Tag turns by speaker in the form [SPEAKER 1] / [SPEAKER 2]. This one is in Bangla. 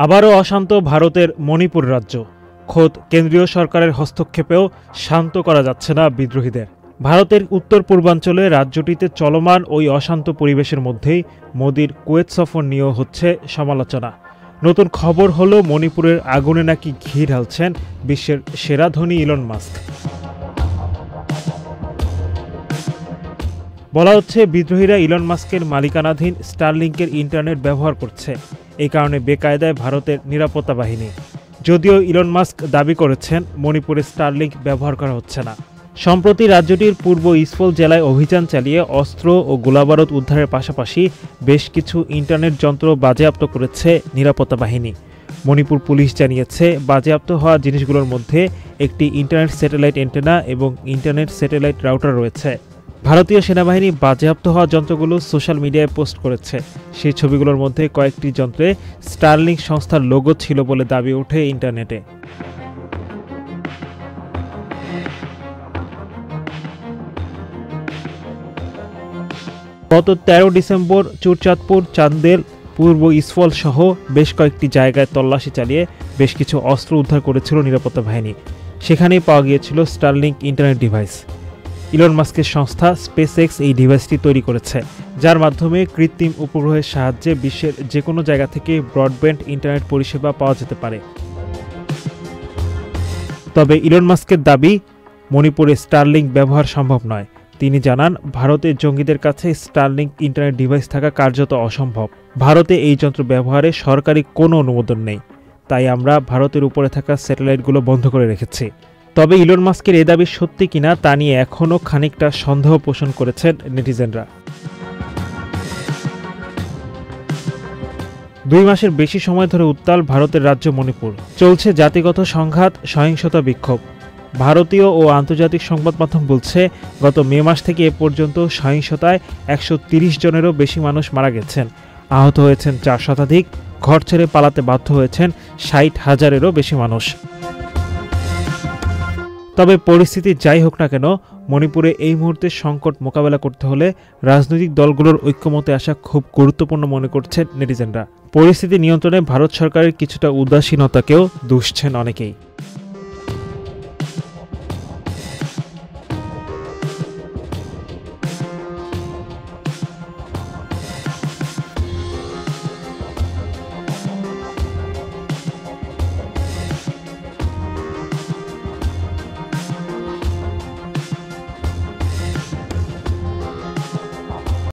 [SPEAKER 1] আবারও অশান্ত ভারতের মণিপুর রাজ্য। খোদ কেন্দ্রীয় সরকারের হস্তক্ষেপেও শান্ত করা যাচ্ছে না বিদ্রোহীদের। ভারতের উত্তর পূর্বাঞ্চলে রাজ্যটিতে চলমান ওই অশান্ত পরিবেশের মধ্যেই মোদির কুয়েত সফর নিয়েও হচ্ছে সমালোচনা। নতুন খবর হলো মণিপুরের আগুনে নাকি ঘি ঢালছেন বিশ্বের সেরা ধনী ইলন মাস্ক। বলা হচ্ছে বিদ্রোহীরা ইলন মাস্কের মালিকানাধীন স্টারলিংকের ইন্টারনেট ব্যবহার করছে। এই কারণে বেকায়দায় ভারতের নিরাপত্তা বাহিনী। যদিও ইলন মাস্ক দাবি করেছেন মণিপুরে স্টারলিংক ব্যবহার করা হচ্ছে না। সম্প্রতি রাজ্যটির পূর্ব ইসফল জেলায় অভিযান চালিয়ে অস্ত্র ও গোলাবারুদ উদ্ধারের পাশাপাশি বেশ কিছু ইন্টারনেট যন্ত্র বাজেয়াপ্ত করেছে নিরাপত্তা বাহিনী। মণিপুর পুলিশ জানিয়েছে বাজেয়াপ্ত হওয়া জিনিসগুলোর মধ্যে একটি ইন্টারনেট স্যাটেলাইট অ্যান্টেনা এবং ইন্টারনেট স্যাটেলাইট রাউটার রয়েছে। ভারতীয় সেনাবাহিনী বাজেয়াপ্ত হওয়া যন্ত্রগুলো সোশ্যাল মিডিয়ায় পোস্ট করেছে। সেই ছবিগুলোর মধ্যে কয়েকটি যন্ত্রে স্টারলিংক সংস্থার লোগো ছিল বলে দাবি ওঠে ইন্টারনেটে। গত 13 ডিসেম্বর চুরচাঁদপুর, চান্দেল, পূর্ব ইসফল সহ বেশ কয়েকটি জায়গায় তল্লাশি চালিয়ে বেশ কিছু অস্ত্র উদ্ধার করেছিল নিরাপত্তা বাহিনী। সেখানেই পাওয়া গিয়েছিল স্টারলিংক ইন্টারনেট ডিভাইস। ইলন মাস্কের সংস্থা স্পেসএক্স এই ডিভাইসটি তৈরি করেছে, যার মাধ্যমে কৃত্রিম উপগ্রহের সাহায্যে বিশ্বের যে কোনো জায়গা থেকে ব্রডব্যান্ড ইন্টারনেট পরিষেবা পাওয়া যেতে পারে। তবে ইলন মাস্কের দাবি মণিপুরে স্টারলিংক ব্যবহার সম্ভব নয়। তিনি জানান ভারতের জঙ্গিদের কাছে স্টারলিংক ইন্টারনেট ডিভাইস থাকা কার্যত অসম্ভব। ভারতে এই যন্ত্র ব্যবহারে সরকারি কোনো অনুমোদন নেই, তাই আমরা ভারতের উপরে থাকা স্যাটেলাইটগুলো বন্ধ করে রেখেছি। তবে ইলন মাস্কের এ দাবি সত্যি কিনা তা নিয়ে এখনও খানিকটা সন্দেহ পোষণ করেছেন নেটিজেনরা। 2 মাসের বেশি সময় ধরে উত্তাল ভারতের রাজ্য মণিপুর। চলছে জাতিগত সংঘাত, সহিংসতা, বিক্ষোভ। ভারতীয় ও আন্তর্জাতিক সংবাদ মাধ্যম বলছে গত মে মাস থেকে এ পর্যন্ত সহিংসতায় 130 জনেরও বেশি মানুষ মারা গেছেন, আহত হয়েছেন 4 শতাধিক, ঘর ছেড়ে পালাতে বাধ্য হয়েছেন 60,000-এরও বেশি মানুষ। তবে পরিস্থিতি যাই হোক না কেন, মণিপুরে এই মুহূর্তে সংকট মোকাবেলা করতে হলে রাজনৈতিক দলগুলোর ঐক্যমতে আসা খুব গুরুত্বপূর্ণ মনে করছেন নেটিজেনরা। পরিস্থিতি নিয়ন্ত্রণে ভারত সরকারের কিছুটা উদাসীনতাকেও দুষছেন অনেকেই।